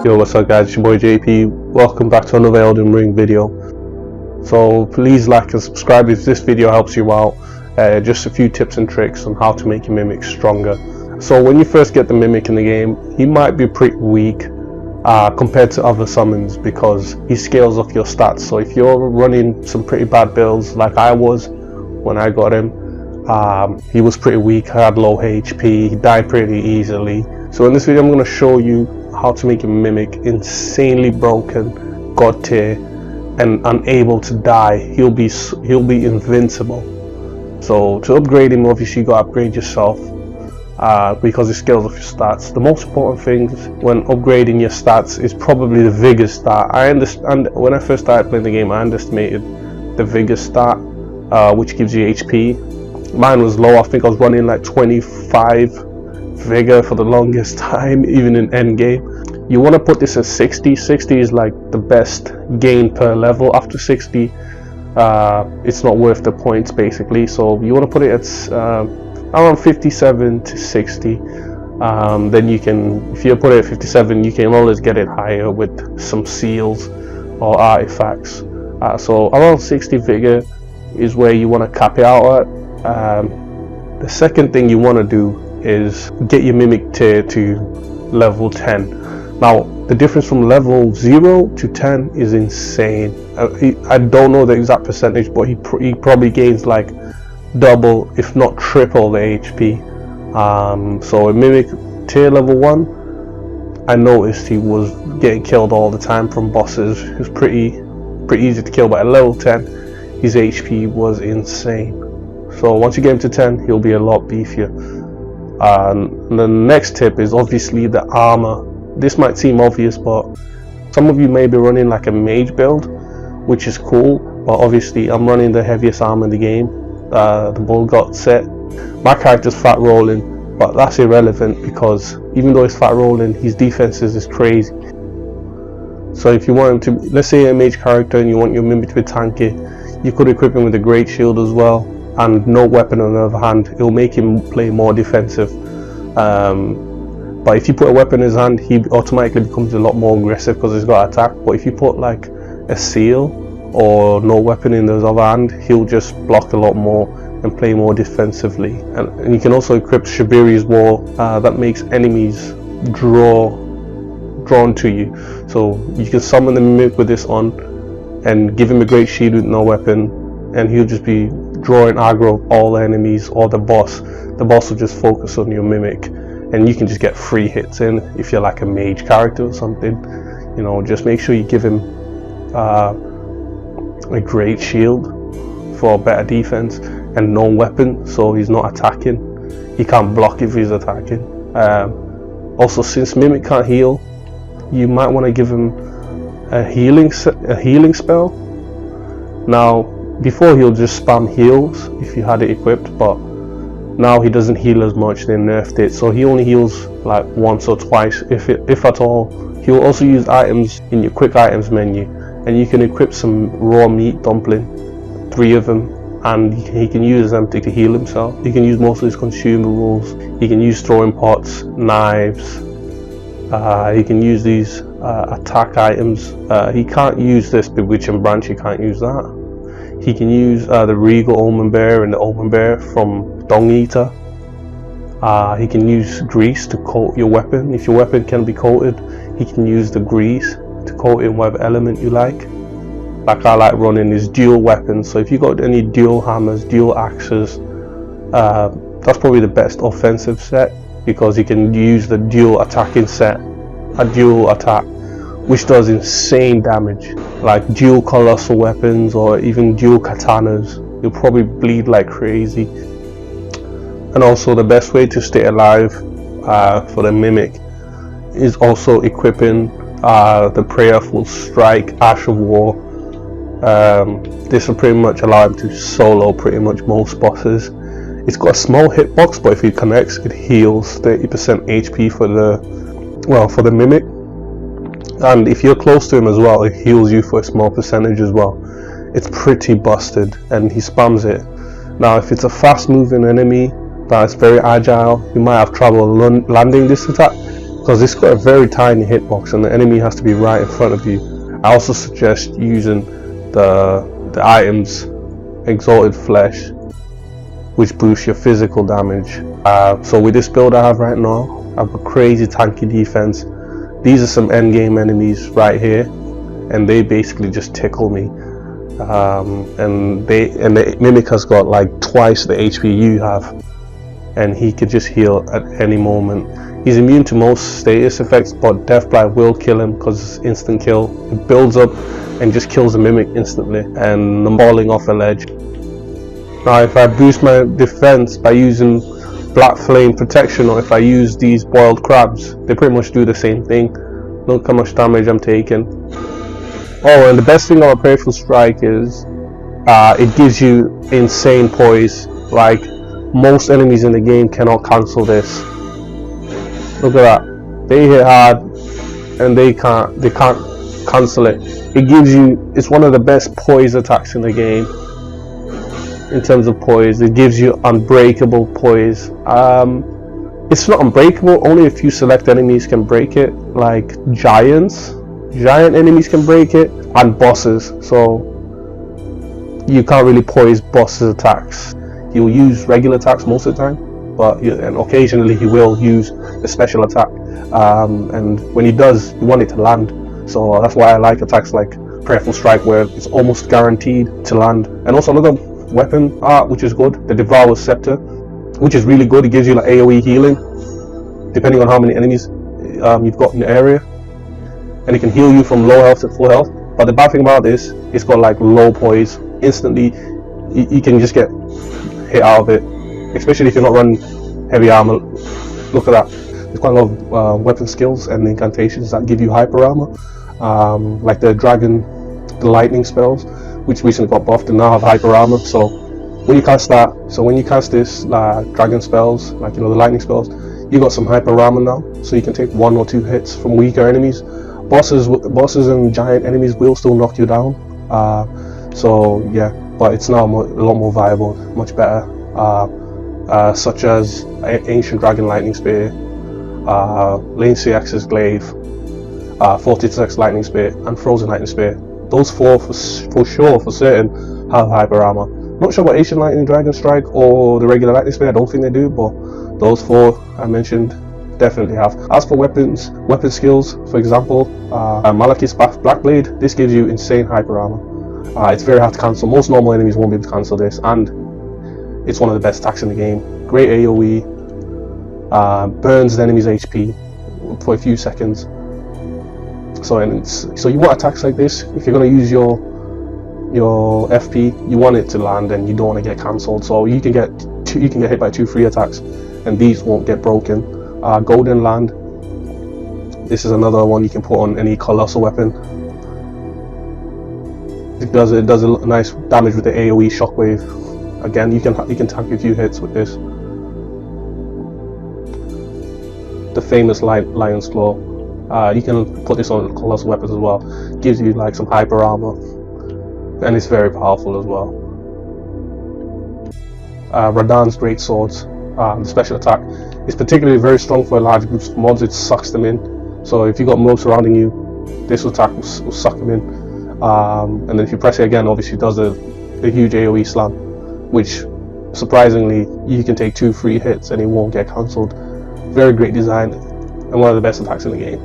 Yo, what's up guys, it's your boy JP. Welcome back to another Elden Ring video. So please like and subscribe if this video helps you out. Just a few tips and tricks on how to make your mimic stronger. So when you first get the mimic in the game, he might be pretty weak compared to other summons because he scales off your stats. So if you're running some pretty bad builds like I was when I got him, he was pretty weak, had low HP, he died pretty easily. So in this video I'm going to show you how to make a mimic insanely broken, god tier, and unable to die. He'll be invincible. So to upgrade him, obviously you got to upgrade yourself because it scales off your stats. The most important things when upgrading your stats is probably the vigor stat. I understand when I first started playing the game, I underestimated the vigor stat, which gives you HP. Mine was low. I think I was running like 25 vigor for the longest time, even in endgame. You want to put this at 60. 60 is like the best gain per level. After 60 it's not worth the points basically, so you want to put it at around 57 to 60. Then you can, if you put it at 57, you can always get it higher with some seals or artifacts. So around 60 vigor is where you want to cap it out at. The second thing you want to do is get your mimic tier to level 10. Now the difference from level 0 to 10 is insane. I don't know the exact percentage, but he probably gains like double if not triple the HP. So a mimic tier level 1, I noticed he was getting killed all the time from bosses. He was pretty easy to kill, but at level 10 his HP was insane. So once you get him to 10, he'll be a lot beefier. The next tip is obviously the armor. This might seem obvious, but some of you may be running like a mage build, which is cool, but obviously I'm running the heaviest armor in the game, the Bullgot set. My character's fat rolling, but that's irrelevant because even though he's fat rolling, his defenses is crazy. So if you want him to, let's say a mage character and you want your mimic to be tanky, you could equip him with a great shield as well, and no weapon on the other hand. It will make him play more defensive. But if you put a weapon in his hand, he automatically becomes a lot more aggressive because he's got attack. But if you put like a seal or no weapon in his other hand, he'll just block a lot more and play more defensively. And you can also equip Shibiri's Wall, that makes enemies drawn to you. So you can summon the mimic with this on and give him a great shield with no weapon, and he'll just be drawing aggro of all the enemies or the boss. The boss will just focus on your mimic, and you can just get free hits in if you're like a mage character or something. You know, just make sure you give him a great shield for better defense and no weapon, so he's not attacking. He can't block if he's attacking. Also, since mimic can't heal, you might want to give him a healing spell. Now before he'll just spam heals if you had it equipped, but now he doesn't heal as much. They nerfed it, so he only heals like once or twice if at all. He will also use items in your quick items menu, and you can equip some raw meat dumpling, 3 of them, and he can use them to heal himself. He can use most of his consumables. He can use throwing pots, knives. He can use these attack items. He can't use this bewitching branch, he can't use that. He can use the Regal Omen Bear and the Omen Bear from Dung Eater. He can use grease to coat your weapon. If your weapon can be coated, he can use the grease to coat it in whatever element you like. Like I like running his dual weapons, so if you got any dual hammers, dual axes, that's probably the best offensive set because he can use the dual attacking set, a dual attack, which does insane damage, like dual colossal weapons or even dual katanas. You'll probably bleed like crazy. And also the best way to stay alive for the mimic is also equipping the Prayerful Strike, Ash of War. This will pretty much allow him to solo pretty much most bosses. It's got a small hitbox, but if he connects, it heals 30% HP for the mimic. And if you're close to him as well, it heals you for a small percentage as well. It's pretty busted, and he spams it. Now if it's a fast moving enemy that's very agile, you might have trouble landing this attack. because it's got a very tiny hitbox and the enemy has to be right in front of you. I also suggest using the items Exalted Flesh, which boosts your physical damage. So with this build I have right now, I have a crazy tanky defense. These are some endgame enemies right here, and they basically just tickle me. And the Mimic has got like twice the HP you have, and he could just heal at any moment. He's immune to most status effects, but Deathblight will kill him because it's instant kill. It builds up and just kills the Mimic instantly, and I'm falling off a ledge. Now if I boost my defense by using Black Flame Protection, or if I use these Boiled Crabs, they pretty much do the same thing. Look how much damage I'm taking. Oh, and the best thing about Prayerful Strike is it gives you insane poise. Like, most enemies in the game cannot cancel this. Look at that. They hit hard and they can't cancel it. It gives you, it's one of the best poise attacks in the game. In terms of poise, it gives you unbreakable poise. It's not unbreakable, only a few select enemies can break it, like giant enemies can break it, and bosses. So you can't really poise bosses' attacks. He'll use regular attacks most of the time, but and occasionally he will use a special attack. And when he does, you want it to land. So that's why I like attacks like Prayerful Strike, where it's almost guaranteed to land. And also another weapon art which is good, the Devourer's Scepter, which is really good. It gives you like AoE healing depending on how many enemies you've got in the area, and it can heal you from low health to full health. But the bad thing about this, it's got like low poise. Instantly you can just get hit out of it, especially if you're not running heavy armor. Look at that. There's quite a lot of weapon skills and incantations that give you hyper armor, like the lightning spells, which recently got buffed and now have hyper armor. So when you cast that, when you cast this dragon spells, like, you know, the lightning spells, you got some hyper armor now, so you can take 1 or 2 hits from weaker enemies. Bosses and giant enemies will still knock you down. So yeah, but it's now a lot more viable, much better. Such as Ancient Dragon Lightning Spear, Lane CX's Glaive, Fortitex Lightning Spear, and Frozen Lightning Spear. Those 4 for sure, for certain, have hyper armor. Not sure about Ancient Lightning Dragon Strike or the regular Lightning Spear, I don't think they do, but those 4 I mentioned definitely have. As for weapon skills, for example, Malekith's Blackblade, this gives you insane hyper armor. It's very hard to cancel. Most normal enemies won't be able to cancel this, and it's one of the best attacks in the game. Great AoE, burns the enemy's HP for a few seconds. So you want attacks like this. If you're going to use your FP, you want it to land and you don't want to get cancelled. So you can get hit by 2 free attacks, and these won't get broken. Golden Land. This is another one you can put on any colossal weapon. It does a nice damage with the AoE shockwave. Again, you can tank a few hits with this. The famous Lion's Claw. You can put this on colossal weapons as well. Gives you like some hyper armor, and it's very powerful as well. Radahn's Great Swords, the special attack, is particularly very strong for large groups of mobs. It sucks them in. So if you got mobs surrounding you, this attack will suck them in. And then if you press it again, obviously it does a huge AoE slam, which surprisingly you can take 2 free hits and it won't get cancelled. Very great design, and one of the best attacks in the game.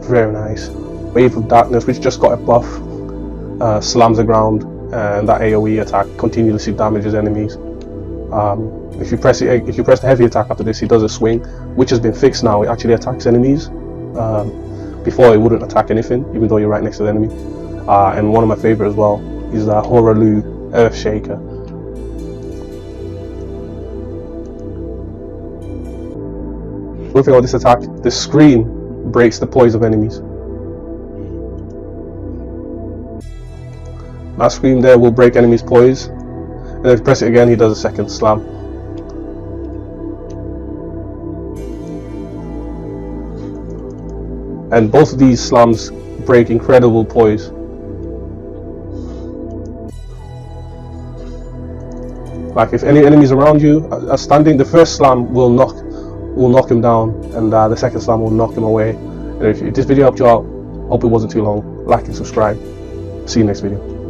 Very nice. Wave of Darkness, which just got a buff, slams the ground, and that AoE attack continuously damages enemies. If you press the heavy attack after this, it does a swing, which has been fixed now. It actually attacks enemies. Before it wouldn't attack anything, even though you're right next to the enemy. And one of my favorite as well is Horalu Earthshaker. One thing about this attack, the scream breaks the poise of enemies. That scream there will break enemies' poise, and if you press it again, he does a second slam. And both of these slams break incredible poise. Like if any enemies around you are standing, the first slam will knock will knock him down, and the second slam will knock him away. And if this video helped you out, hope it wasn't too long. Like and subscribe. See you next video.